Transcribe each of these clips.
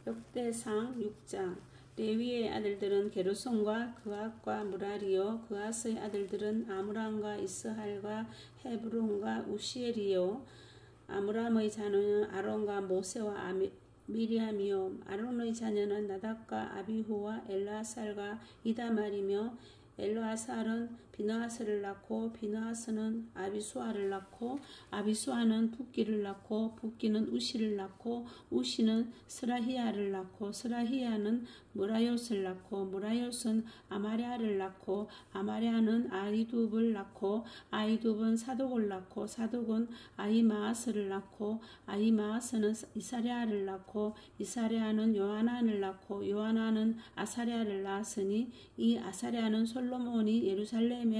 역대상 6장. 레위의 아들들은 게르손과 그앗과 무라리요, 그앗의 아들들은 아므람과 이스할과 헤브론과 우시엘이요. 아므람의 자녀는 아론과 모세와 미리암이요, 아론의 자녀는 나답과 아비후와 엘르아살과 이다말이며, 엘르아살은 비느하스를 낳고, 비느하스는 아비수아를 낳고, 아비수아는 붓기를 낳고, 붓기는 우시를 낳고, 우시는 스라히야를 낳고, 스라히야는 무라요스를 낳고, 무라요스는 아마랴를 낳고, 아마랴는 아이둡을 낳고, 아이둡은 사독을 낳고, 사독은 아히마아스를 낳고, 아히마아스는 이사랴를 낳고, 이사랴는 요하난을 낳고, 요하난은 아사랴를 낳았으니, 이 아사랴는 솔로몬이 예루살렘에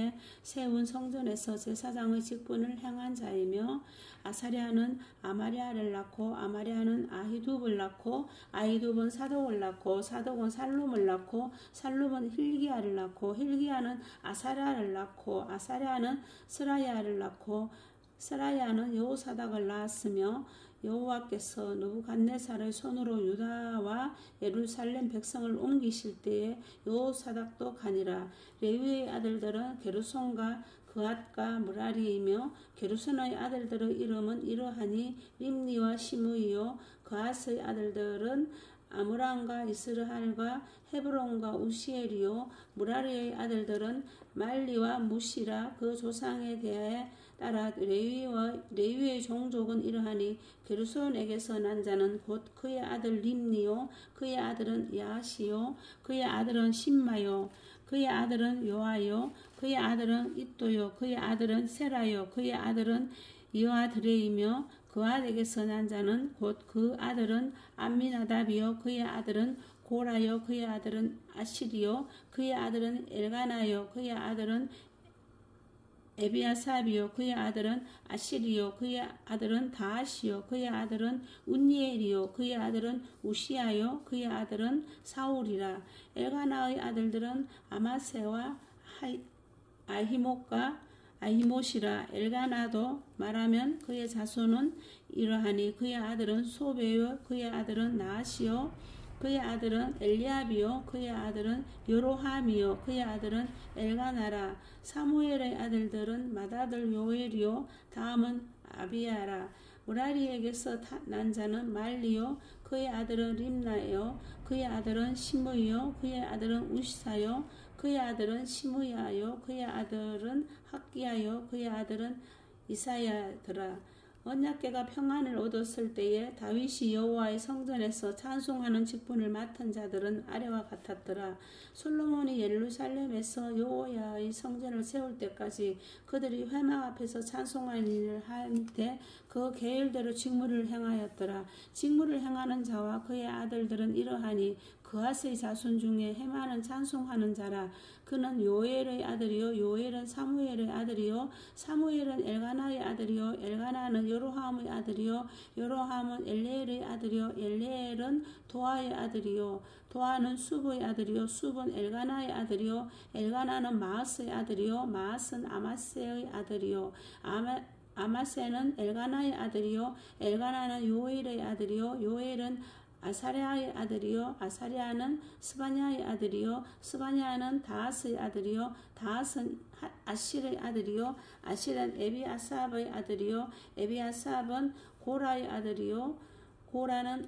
세운 성전에서 제사장의 직분을 행한 자이며, 아사랴는 아마랴를 낳고, 아마랴는 아히둡을 낳고, 아히둡은 사독을 낳고, 사독은 살룸을 낳고, 살룸은 hil기야를 낳고, hil기야는 아사랴를 낳고, 아사랴는 스라야를 낳고, 스라야는 여호사닥을 낳았으며, 여호와께서 느부갓네살의 손으로 유다와 예루살렘 백성을 옮기실 때에 여호사닥도 가니라. 레위의 아들들은 게르손과 그앗과 무라리이며, 게르손의 아들들의 이름은 이러하니 림니와 시므이요. 그앗의 아들들은 아므람과 이스할과 헤브론과 우시엘이요. 무라리의 아들들은 말리와 무시라. 그 조상에 대하여 따라 레위의 종족은 이러하니, 게르손에게서 난 자는 곧 그의 아들 림니요, 그의 아들은 야시요, 그의 아들은 심마요, 그의 아들은 요아요, 그의 아들은 이또요, 그의 아들은 세라요, 그의 아들은 여아드레이며, 그앗에게서 난 자는 곧 그 아들은 암미나답이요, 그의 아들은 고라요, 그의 아들은 아시리요, 그의 아들은 엘가나요, 그의 아들은 에비아삽이요, 그의 아들은 아시리요, 그의 아들은 다하시요, 그의 아들은 운니엘이요, 그의 아들은 우시아요, 그의 아들은 사울이라. 엘가나의 아들들은 아마세와 아히못과 아히못이라. 엘가나도 말하면 그의 자손은 이러하니, 그의 아들은 소베요, 그의 아들은 나하시요, 그의 아들은 엘리압이요, 그의 아들은 여로함이요, 그의 아들은 엘가나라. 사무엘의 아들들은 맏아들 요엘이요, 다음은 아비야라. 무라리에게서 난 자는 말리요, 그의 아들은 림나요, 그의 아들은 시므이요, 그의 아들은 우시사요, 그의 아들은 시므야요, 그의 아들은 학기야요, 그의 아들은 이사야더라. 언약궤가 평안을 얻었을 때에 다윗이 여호와의 성전에서 찬송하는 직분을 맡은 자들은 아래와 같았더라. 솔로몬이 예루살렘에서 여호와의 성전을 세울 때까지 그들이 회막 앞에서 찬송하는 일을 할 때 그 계율대로 직무를 행하였더라. 직무를 행하는 자와 그의 아들들은 이러하니, 그앗의 자손 중에 헤마는 찬송하는 자라. 그는 요엘의 아들이요, 요엘은 사무엘의 아들이요, 사무엘은 엘가나의 아들이요, 엘가나는 여로함의 아들이요, 여로함은 엘레엘의 아들이요, 엘레엘은 도아의 아들이요, 도아는 숲의 아들이요, 숲은 엘가나의 아들이요, 엘가나는 마아스의 아들이요, 마아스는 아마세의 아들이요, 아마세는 엘가나의 아들이요, 엘가나는 요엘의 아들이요, 요엘은 아사랴의 아들이요, 아사랴는 스바냐의 아들이요, 스바냐는 다하스의 아들이요, 다하스는 아실의 아들이요, 아실은 에비아삽의 아들이요, 에비아삽은 고라의 아들이요, 고라는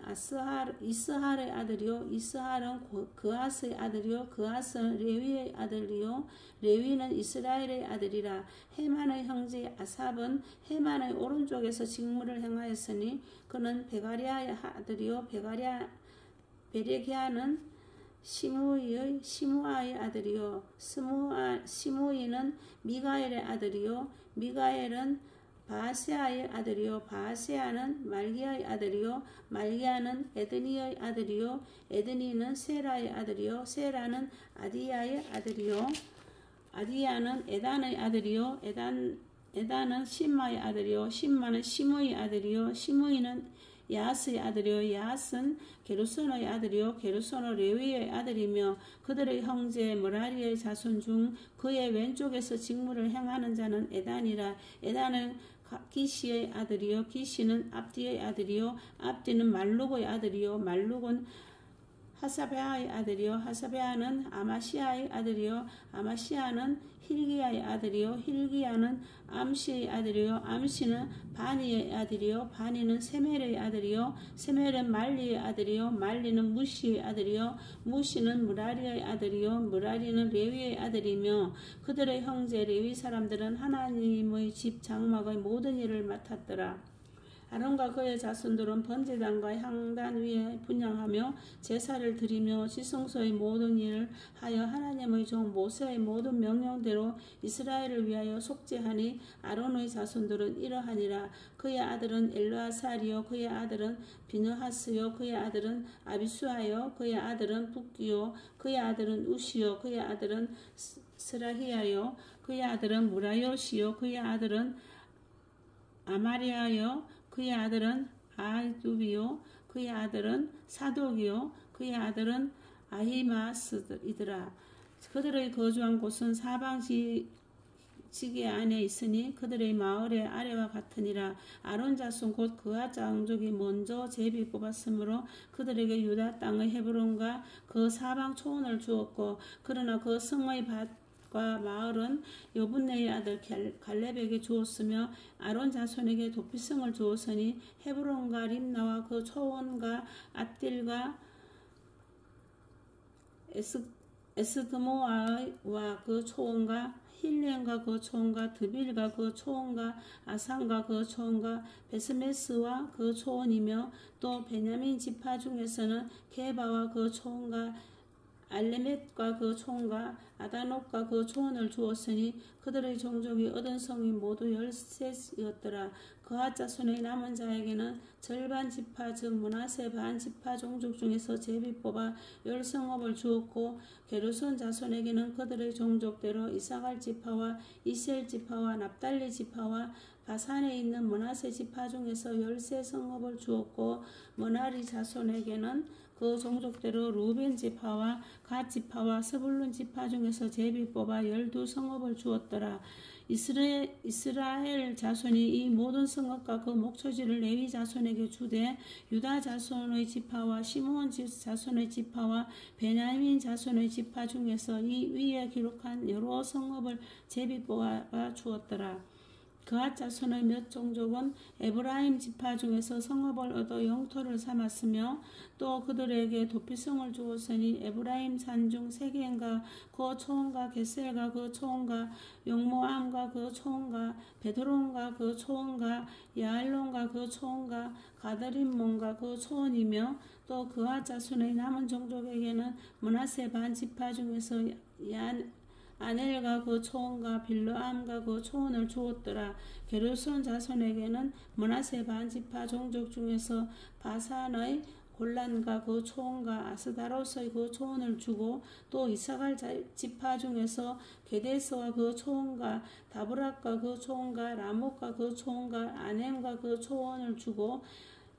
이스할의 아들이요, 이스할은 그앗의 아들이요, 그앗은 레위의 아들이요, 레위는 이스라엘의 아들이라. 헤만의 형제 아삽은 헤만의 오른쪽에서 직무를 행하였으니, 그는 베가리아의 아들이요, 베레기야는 시므아의 아들이요, 시므이는 미가엘의 아들이요, 미가엘은 바세아의 아들이요, 바세아는 말기야의 아들이요, 말기야는 에드니의 아들이요, 에드니는 세라의 아들이요, 세라는 아디야의 아들이요, 아디야는 에단의 아들이요, 에단은 심마의 아들이요, 심마는 시므의 아들이요, 시므이는 야스의 아들이요, 야스는 게르손의 아들이요, 게르손은 레위의 아들이며, 그들의 형제 무라리의 자손 중 그의 왼쪽에서 직무를 행하는 자는 에단이라. 에단은 기시의 아들이요 기시는 압디의 아들이요 압디는 말룩의 아들이요 말룩은 하사베아의 아들이요 하사베아는 아마시아의 아들이요 아마시아는 힐기야의 아들이요 힐기야는 암시의 아들이요 암시는 바니의 아들이요 바니는 세멜의 아들이요 세멜은 말리의 아들이요 말리는 무시의 아들이요 무시는 무라리의 아들이요 무라리는 레위의 아들이며 그들의 형제 레위 사람들은 하나님의 집 장막의 모든 일을 맡았더라. 아론과 그의 자손들은 번제단과 향단 위에 분향하며 제사를 드리며 지성소의 모든 일을 하여 하나님의 종 모세의 모든 명령대로 이스라엘을 위하여 속죄하니 아론의 자손들은 이러하니라. 그의 아들은 엘르아살이요 그의 아들은 비느하스요 그의 아들은 아비수아요 그의 아들은 붓기요 그의 아들은 우시요 그의 아들은 스라히야요 그의 아들은 무라요시요 그의 아들은 아마리아요 그의 아들은 아두비요 그의 아들은 사독이요 그의 아들은 아히마스이더라. 그들의 거주한 곳은 사방 지게 안에 있으니 그들의 마을의 아래와 같으니라. 아론 자손 곧 그앗 장족이 먼저 제비 뽑았으므로 그들에게 유다 땅의 헤브론과 그 사방 초원을 주었고 그러나 그 성의 밭과 마을은 여분네의 아들 갈렙에게 주었으며 아론 자손에게 도피성을 주었으니 헤브론과 림나와 그 초원과 앗딜과 에스드모아와 그 초원과 힐렌과 그 초원과 드빌과 그 초원과 아산과 그 초원과 베스메스와 그 초원이며 또 베냐민 지파 중에서는 게바와 그 초원과 알레멧과 그 초원과 아다녹과 그 초원을 주었으니 그들의 종족이 얻은 성이 모두 13이었더라. 그앗 자손의 남은 자에게는 절반 지파 즉 므낫세 반 지파 종족 중에서 제비 뽑아 10성읍을 주었고 게르손 자손에게는 그들의 종족대로 이사갈 지파와 이셀 지파와 납달리 지파와 바산에 있는 므낫세 지파 중에서 13성읍을 주었고 므나리 자손에게는 그 종족대로 루벤 지파와 갓 지파와 스불룬 지파 중에서 제비 뽑아 12성읍을 주었더라. 이스라엘 자손이 이 모든 성읍과 그 목초지를 레위 자손에게 주되 유다 자손의 지파와 시므온 자손의 지파와 베냐민 자손의 지파 중에서 이 위에 기록한 여러 성읍을 제비 뽑아 주었더라. 그앗 자손의 몇 종족은 에브라임 지파 중에서 성읍을 얻어 영토를 삼았으며 또 그들에게 도피성을 주었으니 에브라임 산중 세겐과 그 초원과 게셀과 그 초원과 용모암과 그 초원과 베드론과 그 초원과 야알론과 그 초원과 가드림몬과 그 초원이며 또 그앗 자손의 남은 종족에게는 므낫세 반 지파 중에서 아넬과 그 초원과 빌르암과 그 초원을 주었더라. 게르손 자손에게는 므낫세 반 지파 종족 중에서 바산의 골란과 그 초원과 아스다롯의 그 초원을 주고 또 이사갈 지파 중에서 게데스와 그 초원과 다브락과 그 초원과 라목과 그 초원과 아넴과 그 초원을 주고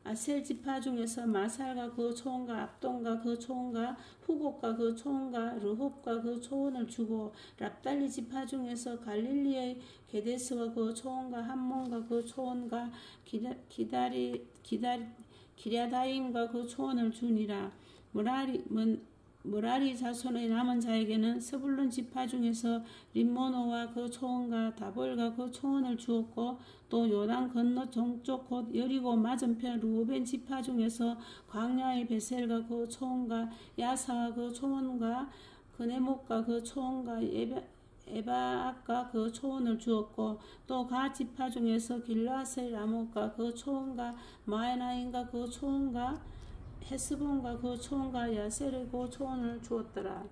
아셀 지파 중에서 마살과 그 초원과 압돈과 그 초원과 후곡과 그 초원과 르홉과 그 초원을 주고 랍달리 지파 중에서 갈릴리의 게데스와 그 초원과 함몬과 그 초원과 기랴다임과 그 초원을 주니라. 무라리 자손의 남은 자에게는 스불룬 지파 중에서 림모노와 그 초원과 다볼과 그 초원을 주었고 또 요단 건너 동쪽 곧 여리고 맞은편 루벤 지파 중에서 광야의 베셀과 그 초원과 야사와 그 초원과 그네목과 그 초원과 에바악과 그 초원을 주었고 또 가 지파 중에서 길라셀 라목과 그 초원과 마에나임과 그 초원과 헤스본과 그 초원과 야셀의 그 초원을 주었더라.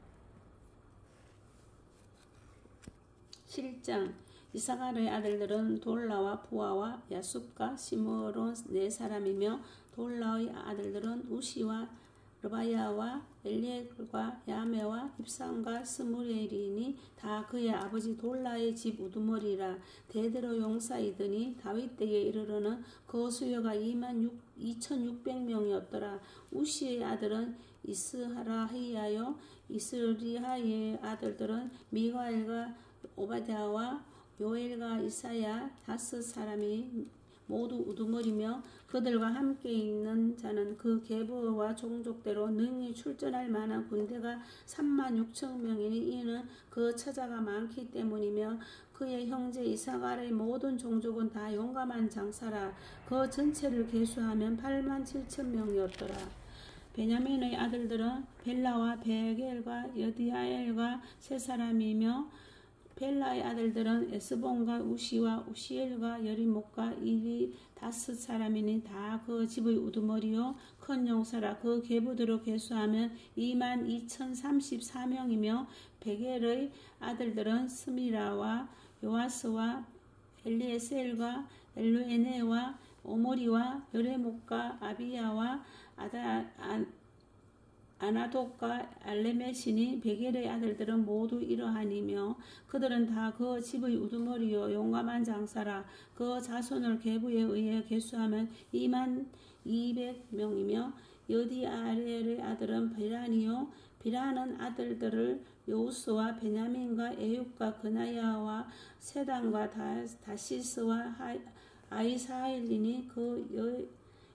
7장 이사갈의 아들들은 돌라와 부아와 야숲과 시므론 4사람이며 돌라의 아들들은 우시와 르바야와 엘리엘과 야메와 입상과 스무엘이니 다 그의 아버지 돌라의 집 우두머리라. 대대로 용사이더니 다윗 때에 이르러는 그 수요가 22,600명이었더라. 우시의 아들은 이스라히야요 이스리하의 아들들은 미가엘과 오바댜와 요엘과 이사야 다섯 사람이 모두 우두머리며 그들과 함께 있는 자는 그 계보와 종족대로 능히 출전할 만한 군대가 36,000명이니 이는 그 처자가 많기 때문이며 그의 형제 이사갈의 모든 종족은 다 용감한 장사라. 그 전체를 계수하면 87,000명이었더라. 베냐민의 아들들은 벨라와 베겔과 여디아엘과 세 사람이며 벨라의 아들들은 에스본과 우시와 우시엘과 여리목과 이리 다섯 사람이니 다 그 집의 우두머리요 큰 용사라. 그 계보대로 계수하면 22,034명이며 베겔의 아들들은 스미라와 요아스와 엘리에셀과 엘루에네와 오모리와 여레목과 아비야와 아나독과 알레메시니 베겔의 아들들은 모두 이러하니며 그들은 다 그 집의 우두머리요 용감한 장사라. 그 자손을 계보에 의해 계수하면 22,000명이며 여디아렐의 아들은 비란이요 비란은 아들들을 요우스와 베냐민과 에육과 그나야와 세단과 다시스와 아이사엘이니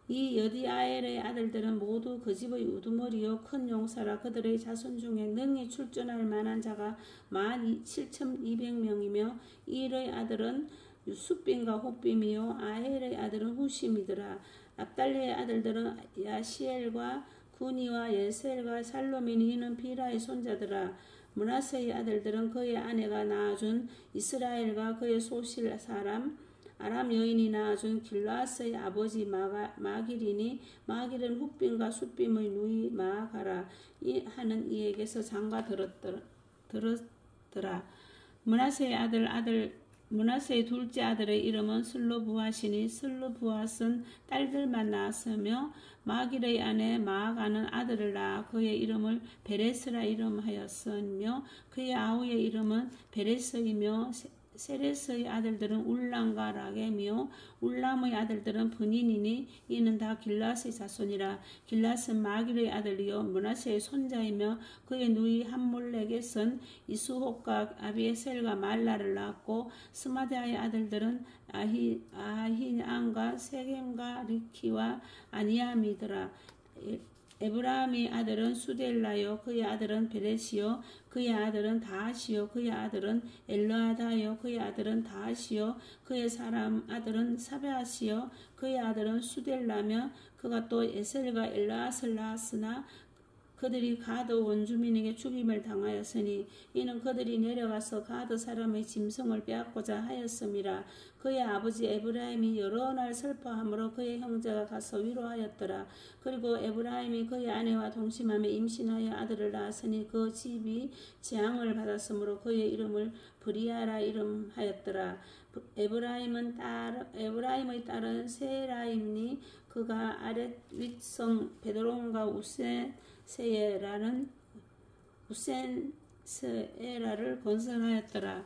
이 여디아엘의 아들들은 모두 그 집의 우두머리요 큰 용사라. 그들의 자손 중에 능히 출전할 만한 자가 17,200명이며 일의 아들은 숫빔과 호빔이요 아헬의 아들은 후심이더라. 압달리의 아들들은 야시엘과 구니와 예셀과 살로미니 이는 비라의 손자더라. 므낫세의 아들들은 그의 아내가 낳아준 이스라엘과 그의 소실 사람 아람 여인이 낳아준 길라스의 아버지 마길이니 마길은 훗빔과 숫빔의 누이 마아가라 하는 이에게서 장가 들었더라. 므낫세의 둘째 아들의 이름은 슬로부앗이니 슬로부앗은 딸들만 낳았으며 마길의 아내 마아가는 아들을 낳아 그의 이름을 베레스라 이름하였으며 그의 아우의 이름은 베레스이며 세레스의 아들들은 울람과 라겜이요 울람의 아들들은 브닌이니 이는 다 길라스의 자손이라. 길라스는 마길의 아들이요 므낫세의 손자이며 그의 누이 함몰렉에선 이수혹과 아비에셀과 말라를 낳았고 스마드아의 아들들은 아히안과 세겜과 리키와 아니암이더라. 에브라함의 아들은 수델라요 그의 아들은 베레시요 그의 아들은 다하시요 그의 아들은 엘르아다요 그의 아들은 다하시요 그의 사람 아들은 사베아시요 그의 아들은 수델라며 그가 또 에셀과 엘라앗을 낳았으나 그들이 가드 원주민에게 죽임을 당하였으니 이는 그들이 내려가서 가드 사람의 짐승을 빼앗고자 하였음이라. 그의 아버지 에브라임이 여러 날 슬퍼함으로 그의 형제가 가서 위로하였더라. 그리고 에브라임이 그의 아내와 동침하며 임신하여 아들을 낳았으니 그 집이 재앙을 받았으므로 그의 이름을 브리아라 이름하였더라. 에브라임의 딸은 세라임니 그가 아렛 윗성 베드론과 우센세에라를 건설하였더라.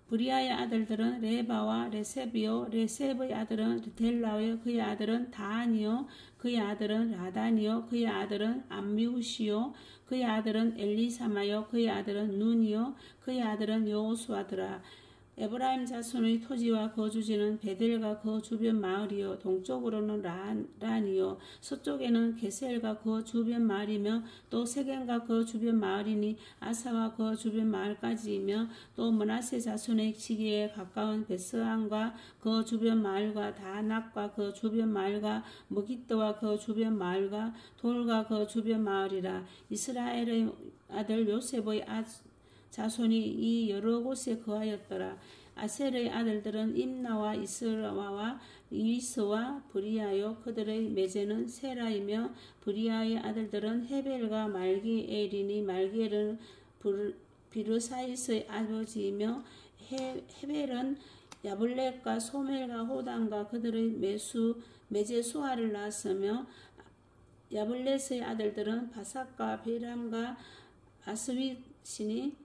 브리아의 아들들은 레바와 레셉이요 레셉의 아들은 델라요 그의 아들은 다한이요 그의 아들은 라단이요 그의 아들은 암미우시요 그의 아들은 엘리사마요 그의 아들은 눈이요 그의 아들은 여호수아더라. 에브라임 자손의 토지와 거주지는 베델과 그 주변 마을이요 동쪽으로는 란이요 서쪽에는 게셀과 그 주변 마을이며 또 세겜과 그 주변 마을이니 아사와 그 주변 마을까지이며 또 므낫세 자손의 지기에 가까운 베스안과 그 주변 마을과 다낙과 그 주변 마을과 무기또와 그 주변 마을과 돌과 그 주변 마을이라. 이스라엘의 아들 요셉의 자손이 이 여러 곳에 거하였더라. 아셀의 아들들은 임나와 이스라와 이스와 브리아요 그들의 매제는 세라이며 브리아의 아들들은 헤벨과 말기엘이니 말기엘은 비르사이스의 아버지이며 헤벨은 야블렉과 소멜과 호담과 그들의 매제 수아를 낳았으며 야블렛의 아들들은 바삭과 베람과 아스윗이니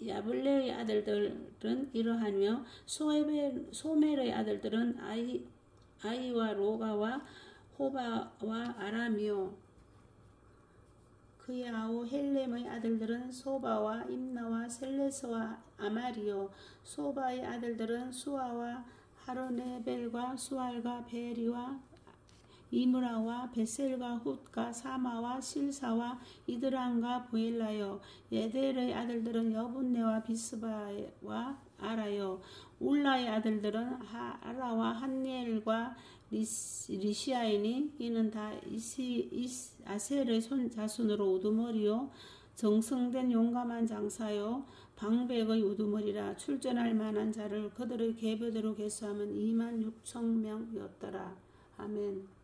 야블레의 아들들은 이러하며 소멜의 아들들은 아이와 로가와 호바와 아람이요 그의 아우 헬렘의 아들들은 소바와 임나와 셀레스와 아마리요. 소바의 아들들은 수아와 하르네벨과 수알과 베리와 이므라와 베셀과 훗과 사마와 실사와 이드람과 보일라요. 예델의 아들들은 여분네와 비스바와 아라요. 울라의 아들들은 하라와 한니엘과 리시아이니 이는 다 아셀의 자손으로 우두머리요. 정성된 용감한 장사요. 방백의 우두머리라. 출전할 만한 자를 그들의 계보대로 계수하면 26,000명이었더라. 아멘.